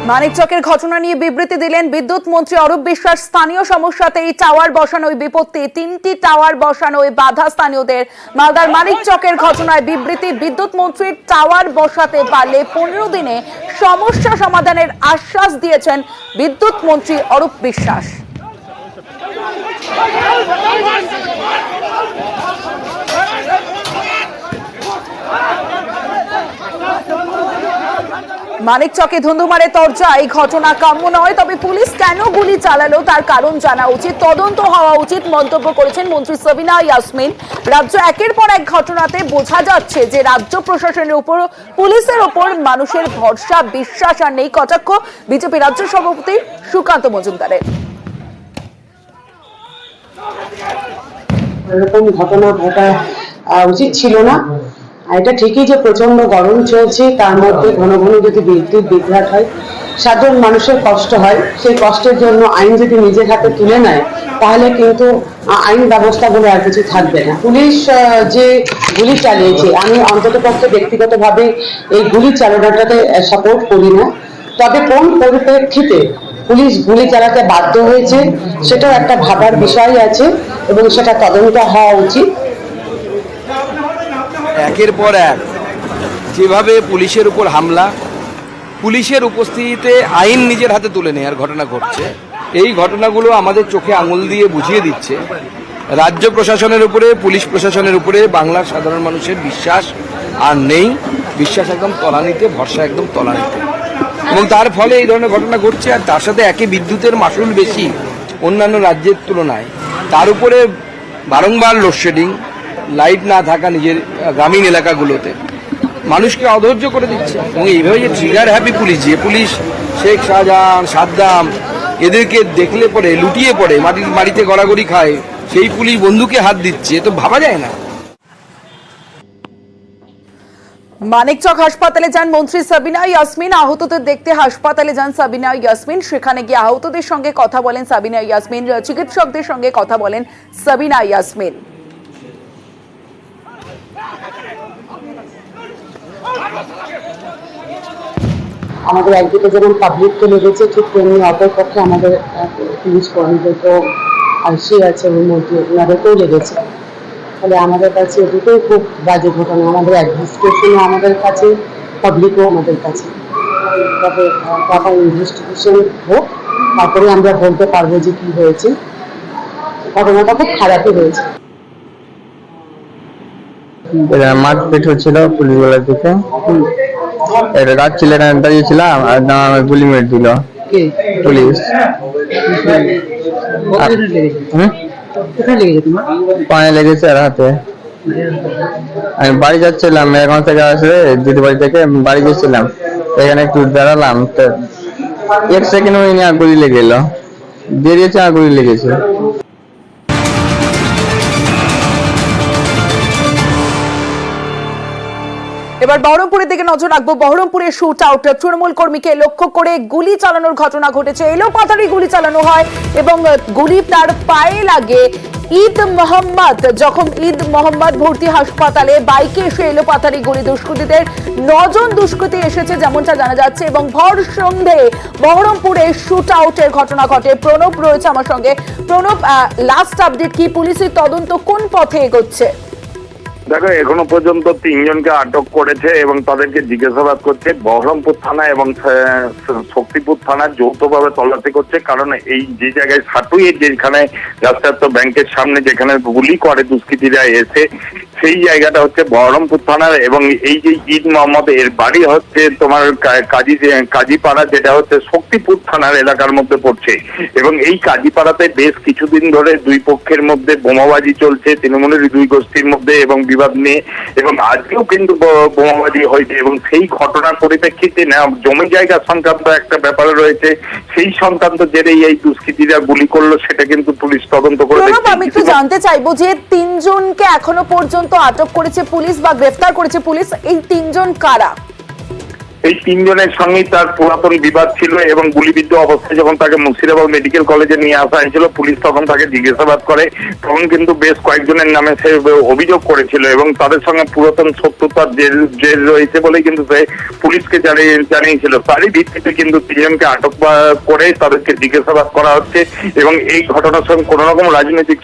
মানিকচকের ঘটনা নিয়ে বিবৃতি দিলেন বিদ্যুৎ মন্ত্রী অরূপ বিশ্বাস। স্থানীয় সমস্যাতে এই টাওয়ার বসানোয় বিপত্তি, 3টি টাওয়ার বসানোয় বাধা স্থানীয়দের। মালদার মানিকচকের ঘটনায় বিবৃতি, বিদ্যুৎ মন্ত্রীর টাওয়ার বসাতে পারলে 15 দিনে সমস্যা সমাধানের আশ্বাস দিয়েছেন বিদ্যুৎ মন্ত্রী অরূপ বিশ্বাস। মানিকচকে ধুন্ধুমারে তরজা, এই ঘটনা কাম্য নয়, তবে পুলিশ কেন গুলি চালালো তার কারণ জানা উচিত, তদন্ত হওয়া উচিত মন্তব্য করেছেন মন্ত্রী সাবিনা ইয়াসমিন। রাজ্য একের পর এক ঘটনাতে বোঝা যাচ্ছে যে রাজ্য প্রশাসনের উপর, পুলিশের উপর মানুষের ভরসা বিশ্বাস আর নেই। কটাক্ষ বিজেপি রাজ্য সভাপতি সুকান্ত মজুমদারের। এরকম ঘটনা ঘটা উচিত ছিল না। এটা ঠিকই যে প্রচন্ড গরম চলছে, তার মধ্যে ঘন ঘন যদি বিদ্যুৎ বিভ্রাট হয়, সাধারণ মানুষের কষ্ট হয়। সেই কষ্টের জন্য আইন যদি নিজের হাতে তুলে নেয়, তাহলে কিন্তু আইন ব্যবস্থা বলে আর কিছু থাকবে না। পুলিশ যে গুলি চালিয়েছে, আমি অন্ততপক্ষে ব্যক্তিগতভাবে এই গুলি চালানোটাকে সাপোর্ট করি না, তবে কোন পরিপ্রেক্ষিতে পুলিশ গুলি চালাতে বাধ্য হয়েছে সেটাও একটা ভাবার বিষয় আছে এবং সেটা তদন্ত হওয়া উচিত। একের পর এক যেভাবে পুলিশের উপর হামলা, পুলিশের উপস্থিতিতে আইন নিজের হাতে তুলে নেওয়ার ঘটনা ঘটছে, এই ঘটনাগুলো আমাদের চোখে আঙুল দিয়ে বুঝিয়ে দিচ্ছে রাজ্য প্রশাসনের উপরে, পুলিশ প্রশাসনের উপরে বাংলার সাধারণ মানুষের বিশ্বাস আর নেই। বিশ্বাস একদম তলানিতে, ভরসা একদম তলানিতে, এবং তার ফলে এই ধরনের ঘটনা ঘটছে। আর তার সাথে একে বিদ্যুতের মাসুল বেশি অন্যান্য রাজ্যের তুলনায়, তার উপরে বারংবার লোডশেডিং, লাইট না থাকা নিজের গ্রামীণ এলাকাগুলোতে মানুষকে অধৈর্য করে দিচ্ছে। এবং এইভাবে যে ট্রিগার হ্যাপি পুলিশ, যে পুলিশ শেখ শাহজাহান, সাদ্দাম এদেরকে দেখলে পরে লুটিয়ে পড়ে বাড়িতে গড়াগড়ি খায়, সেই পুলিশ বন্দুকে হাত দিচ্ছে, তো ভাবা যায় না। মানিকচক হাসপাতালে যান মন্ত্রী সাবিনা ইয়াসমিন। আহতদের দেখতে হাসপাতালে যান সাবিনা ইয়াসমিন। সেখানে গিয়ে আহতদের সঙ্গে কথা বলেন সাবিনা ইয়াসমিন, চিকিৎসকদের সঙ্গে কথা বলেন সাবিনা ইয়াসমিন। আমাদের একদিকে যেমন পাবলিককে লেগেছে, ঠিক তেমনি অপরপক্ষে আমাদের পুলিশ কর্মীদেরকেও আইসি আছে, ওর মধ্যে ওনাদেরকেও লেগেছে। ফলে আমাদের কাছে দুটোই খুব বাজে ঘটনা, আমাদের অ্যাডমিনিস্ট্রেশনও আমাদের কাছে, পাবলিকও আমাদের কাছে। তবে প্রপার ইনভেস্টিগেশন হোক, তারপরে আমরা বলতে পারবো যে কি হয়েছে। ঘটনাটা খুব খারাপই হয়েছে। মারপিট হচ্ছিল পুলিশওয়ালার দিকে, রাত ছিল দাঁড়িয়েছিলাম আর গুলি মেরে দিল পুলিশ। পায়ে লেগেছে আর হাতে। আমি বাড়ি যাচ্ছিলাম, মেয়েগঞ্জ থেকে আসলে দিদি বাড়ি থেকে বাড়ি যাচ্ছিলাম, এখানে একটু দাঁড়ালাম, তো 1 সেকেন্ড হয়নি আর গুলি লেগে গেল, বেরিয়েছে আর গুলি লেগেছে। এবার বহরমপুরের দিকে নজর রাখবো। বহরমপুরে শুট আউট, তৃণমূল কর্মীকে লক্ষ্য করে গুলি চালানোর ঘটনা ঘটেছে। এলোপাতাড়ি গুলি চালানো হয় এবং গুলি তার পায়ে লাগে। ঈদ মোহাম্মদ, যখন ঈদ মোহাম্মদ ভর্তি হাসপাতালে, বাইকে এসে এলোপাতাড়ি গুলি। দুষ্কৃতীদের 9 জন দুষ্কৃতী এসেছে যেমনটা জানা যাচ্ছে, এবং ভর সন্ধে বহরমপুরে শুট আউটের ঘটনা ঘটে। প্রণব রয়েছে আমার সঙ্গে। প্রণব, লাস্ট আপডেট কি? পুলিশের তদন্ত কোন পথে এগোচ্ছে? দেখো, এখনো পর্যন্ত 3 জনকে আটক করেছে এবং তাদেরকে জিজ্ঞাসাবাদ করছে। বহরমপুর থানা এবং শক্তিপুর থানা যৌথভাবে তল্লাশি করছে, কারণ এই যে জায়গায় সাটুইয়ের, যেখানে রাষ্ট্রায়ত্ত ব্যাংকের সামনে যেখানে গুলি করে দুষ্কৃতীরা এসে, সেই জায়গাটা হচ্ছে বহরমপুর থানার। এবং এই যে ঈদ মোহাম্মদ, এর বাড়ি হচ্ছে তোমার কাজীপাড়া, যেটা হচ্ছে শক্তিপুর থানার এলাকার মধ্যে পড়ছে। এবং এই কাজীপাড়াতে বেশ কিছুদিন ধরে দুই পক্ষের মধ্যে বোমাবাজি চলছে, তৃণমূলের 2 গোষ্ঠীর মধ্যে এবং বিবাদ নিয়ে, এবং আজকেও কিন্তু বোমাবাজি হয়েছে। এবং সেই ঘটনার পরিপ্রেক্ষিতে না জমি জায়গা সংক্রান্ত একটা ব্যাপার রয়েছে, সেই সংক্রান্ত জেরেই এই দুষ্কৃতীরা গুলি করলো, সেটা কিন্তু পুলিশ তদন্ত করে দেখছে। আমি একটু জানতে চাইবো যে 3 জনকে এখনো পর্যন্ত আটক করেছে পুলিশ বা গ্রেফতার করেছে পুলিশ, এই 3 জন কারা? এই 3 জনের সঙ্গেই তার পুরাতন বিবাদ ছিল এবং গুলিবিদ্ধ গুলিবিদ্ধ অবস্থায় যখন তাকে মুর্শিদাবাদ মেডিকেল কলেজে নিয়ে আসা হয়েছিল, পুলিশ তখন তাকে জিজ্ঞাসাবাদ করে। তখন কিন্তু বেশ কয়েকজনের নামে সে অভিযোগ করেছিল এবং তাদের সঙ্গে পুরাতন শত্রুতার জের রয়েছে বলেই কিন্তু সে পুলিশকে জানিয়েছিল। তারই ভিত্তিতে কিন্তু তিনজনকে আটক করে তাদেরকে জিজ্ঞাসাবাদ করা হচ্ছে এবং এই ঘটনার সঙ্গে কোনো রকম রাজনৈতিক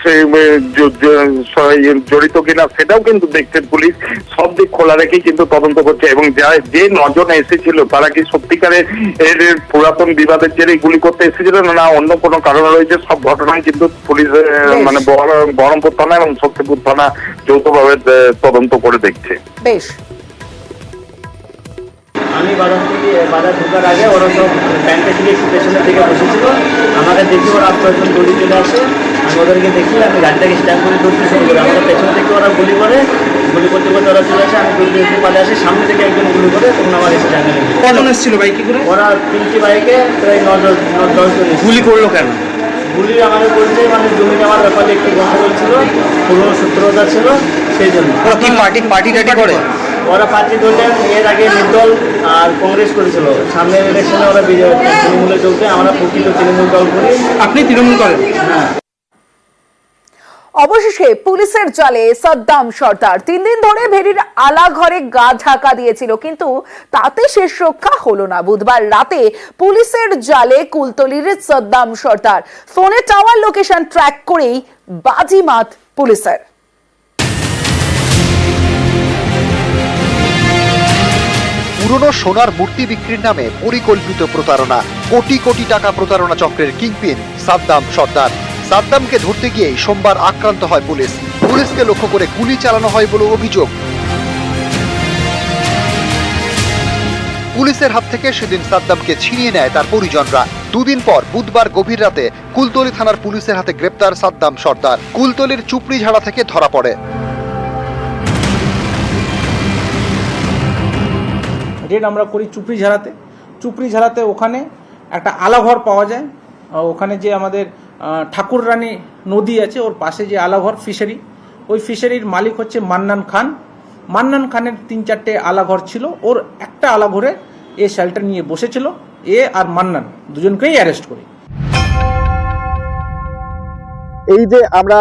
জড়িত কিনা সেটাও কিন্তু দেখছে পুলিশ। সব দিক খোলা রেখেই কিন্তু তদন্ত করছে এবং যে নজন এসেছিল তারা কি সত্যিকারের এর পুরাতন বিবাদের জেরে গুলি করতে এসেছিল না অন্য কোনো কারণ রয়েছে, সব ঘটনায় কিন্তু পুলিশ মানে বহরমপুর থানা এবং শক্তিপুর থানা যৌথভাবে তদন্ত করে দেখছে। বেশ, আমি বাজার ঢোকার আগে ওরা সব ব্যাংকে থেকে একটু পেছনের দিকে বসেছিল, আমাকে দেখি ওরা কয়েকজন গুলি চলে আসে। আমি ওদেরকে দেখি, আমি গাড়িটাকে স্ট্যান্ড করে দৌড়তে শুরু করি। আমাদের পেছন থেকে ওরা গুলি করতে করতে ওরা চলে আসে। আমি দৌড়তে একটু পালে আসি, সামনে থেকে একজন গুলি করে তখন আমার এসে জানে। কজন এসেছিল বাইকে করে? ওরা 3টি বাইকে প্রায় 9-10 জন। গুলি করলো কেন? গুলি আমাদের বলছে মানে জমি জমার ব্যাপারে একটু গন্ডগোল ছিল, পুরনো সূত্রতা ছিল, সেই জন্য। ওরা কি পার্টি করে? ওরা পার্টি ধরলেন, এর আগে নির্দল আর কংগ্রেস করেছিল। সামনের ইলেকশনে ওরা তৃণমূলে চলতে, আমরা প্রকৃত তৃণমূল দল করি। আপনি তৃণমূল করেন? হ্যাঁ। অবশেষে পুলিশের জালে সাদ্দাম সর্দার 3 দিন ধরে ভেরির আলাঘরে গা ঢাকা দিয়েছিল, কিন্তু তাতে শেষ রক্ষা হলো না। বুধবার রাতে পুলিশের জালে কুলতলির সাদ্দাম সর্দার। ফোনে টাওয়ার লোকেশন ট্র্যাক করেই বাজিমাত পুলিশের। পুরনো সোনার মূর্তি বিক্রির নামে পরিকল্পিত প্রতারণা, কোটি কোটি টাকা প্রতারণা চক্রের কিংপিন সাদ্দাম সর্দার। সাদ্দামকে ধরতে গিয়েই সোমবার আক্রান্ত হয় পুলিশ। পুলিশকে লক্ষ্য করে গুলি চালানো হয় বলে অভিযোগ। পুলিশের হাত থেকে সেদিন সাদ্দামকে ছিনিয়ে নেয় তার পরিজনরা। দুদিন পর বুধবার গভীর রাতে কুলতলি থানার পুলিশের হাতে গ্রেপ্তার সাদ্দাম সর্দার। কুলতলির চুপড়িঝাড়া থেকে ধরা পড়ে। রেড আমরা করি চুপড়িঝাড়াতে ওখানে একটা আলাঘর পাওয়া যায়। ওখানে যে আমাদের ঠাকুর রানী নদী আছে, ওর পাশে যে আলাঘর ফিশারি, ওই ফিশারির মালিক হচ্ছে মান্নান খান। মান্নান খানের 3-4টে আলাঘর ছিল, ওর একটা আলাঘরে এ শেল্টার নিয়ে বসেছিল। এ আর মান্নান দুজনকেই অ্যারেস্ট করি। এই যে আমরা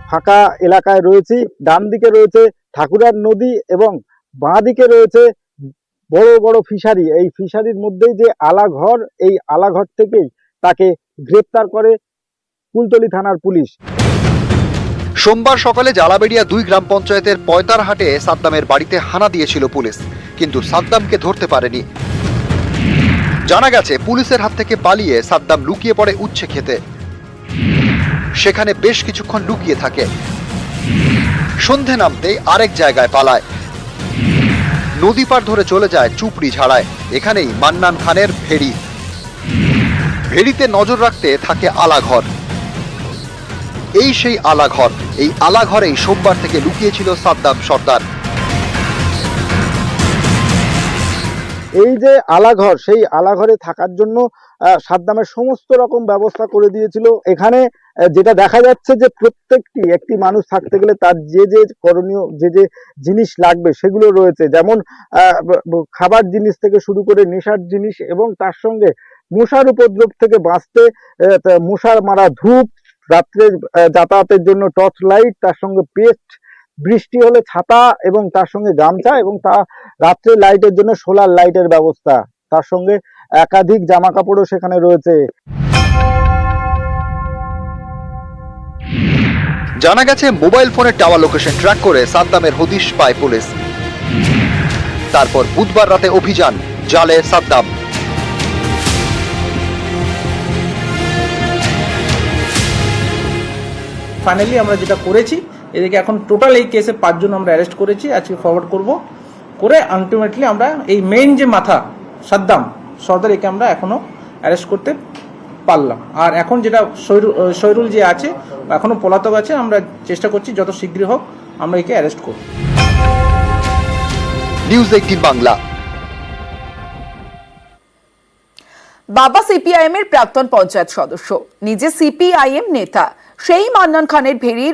ফাঁকা এলাকায় রয়েছি, ডান দিকে রয়েছে ঠাকুরার নদী এবং বাঁ দিকে রয়েছে বড় বড় ফিশারি। এই ফিশারির মধ্যেই যে আলাঘর, এই আলাঘর থেকেই তাকে গ্রেপ্তার করে কুলতলি থানার পুলিশ। সোমবার সকালে জালাবেড়িয়া 2 গ্রাম পঞ্চায়েতের পয়তারহাটে সাদ্দামের বাড়িতে হানা দিয়েছিল পুলিশ, কিন্তু সাদ্দামকে ধরতে পারেনি। জানা গেছে পুলিশের হাত থেকে পালিয়ে সাদ্দাম লুকিয়ে পড়ে উচ্ছে খেতে। সেখানে বেশ কিছুক্ষণ লুকিয়ে থাকে। সন্ধে নামতেই আরেক জায়গায় পালায়। নদী পার ধরে চলে যায় চুপড়িঝাড়ায়। এখানেই মান্নান খানের ভেড়ি। ভেড়িতে নজর রাখতে থাকে আলাঘর। এই সেই আলাঘর। এই আলাঘরেই সোমবার থেকে লুকিয়েছিল সাদ্দাম সর্দার। এই যে আলাঘর, সেই আলাঘরে থাকার জন্য সাদ্দামের সমস্ত রকম ব্যবস্থা করে দিয়েছিল। এখানে যেটা দেখা যাচ্ছে যে একটি মানুষ থাকতে গেলে তার যে যে করণীয় যে যে জিনিস লাগবে সেগুলো রয়েছে, যেমন খাবার জিনিস থেকে শুরু করে নেশার জিনিস, এবং তার সঙ্গে মশার উপদ্রব থেকে বাঁচতে মশার মারা ধূপ, রাত্রে যাতায়াতের জন্য টর্চ লাইট, তার সঙ্গে পেস্ট, বৃষ্টি হলে ছাতা এবং তার সঙ্গে গামছা, এবং তা রাত্রে লাইটের জন্য সোলার লাইটের ব্যবস্থা। তার সঙ্গে একাধিক জামা কাপড়ও সেখানে রয়েছে। জানা গেছে মোবাইল ফোনের টাওয়ার লোকেশন ট্র্যাক করে সাদ্দামের হদিশ পায় পুলিশ। তারপর বুধবার রাতে অভিযান, জালে সাদ্দাম। ফাইনালি আমরা যেটা করেছি, এদিকে এখন টোটাল এই কেসে 5 জন আমরা অ্যারেস্ট করেছি, আজকে ফরওয়ার্ড করব করে আলটিমেটলি আমরা এই মেইন যে মাথা সাদ্দাম সর্দার, একে আমরা এখনো অ্যারেস্ট করতে পারলাম। আর এখন যেটা শৈরুল যে আছে এখনো পলাতক আছে, আমরা চেষ্টা করছি যত শীঘ্র হোক আমরা একে অ্যারেস্ট করব। নিউজ 18 বাংলা। বাবা সিপিআইএম এর প্রাক্তন পঞ্চায়েত সদস্য, নিজে সিপিআইএম নেতা, সেই মান্নান খানের ভেড়ির